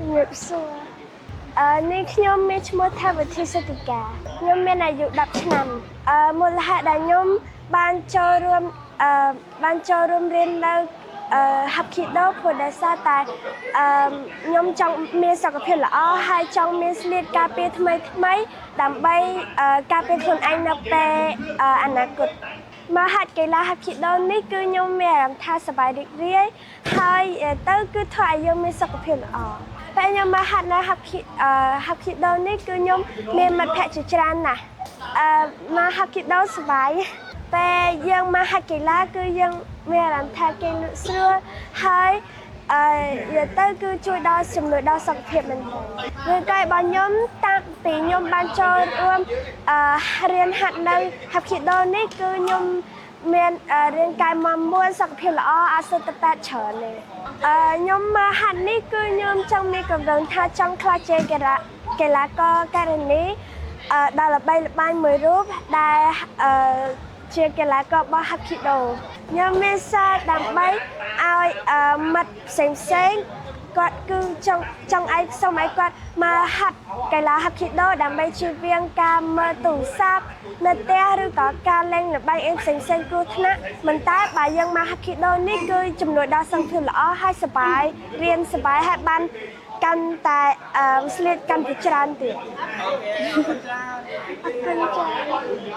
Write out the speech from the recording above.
ជំរាបសួរនេះខ្ញុំមានឈ្មោះថាវិធីសតិកាខ្ញុំមានអាយុ10ឆ្នាំមូលហេតុដែលខ្ញុំបានចូលរួមរៀននៅហាប់ឃីដូព្រោះដោយសារតែខ្ញុំចង់មានសុខភាពល្អហើយចង់មានស្លៀកការពារថ្មីដើម្បីការពារខ្លួនឯងនៅពេលអនាគតមកហាត់កីឡាហាប់ឃីដូនេះគឺខ្ញុំមានអារម្មណ៍ថាសប្បាយរីករាយហើយទៅគឺធ្វើឲ្យយើងមានសុខភាពល្អពេលខ្ញុំមកហាត់នៅហាប់ឃីដូនេះគឺខ្ញុំមានមិត្តភក្តិជាច្រើនណាស់មកហាត់ឃីដូសប្បាយពេលយើងមកហាត់កីឡាគឺយើងមានអារម្មណ៍ថាគេលក់ស្រួលហើយទៅគឺជួយដល់ជំនួយដល់សុខភាពមែនទែនរាងកាយរបស់ខ្ញុំតាំងពីខ្ញុំបានចូលរួមរៀនហាត់នៅហាប់ឃីដូនេះគឺខ្ញុំមានរាងកាយមាំមួនសុខភាពល្អអត់សូវទៅប៉ែតច្រើនទេខ្ញុំមកហាត់នេះគឺខ្ញុំចង់មានកម្រងថាចង់ក្លាយជាកីឡាករការនីដែលល្បីល្បាញមួយរូបដែលជាកីឡាកររបស់ហាប់ឃីដូខ្ញុំមានសារដើម្បីឲ្យមិត្តផ្សេងគាត់គឺចង់ឲ្យសូមឲ្យគាត់មកហាត់កីឡាហាប់ឃីដូដើម្បីជៀសវាងការមើលទូរស័ព្ទនៅផ្ទះឬក៏ការលេងល្បែងផ្សេងគ្រោះថ្នាក់មិនតែបើយើងមកហាត់ឃីដូនេះគឺជំនួយដល់សុខភាពល្អហើយសប្បាយរៀនសប្បាយហើយបានកាន់តែស្លៀកកាន់តែច្រើនទៀតអរគុណចា៎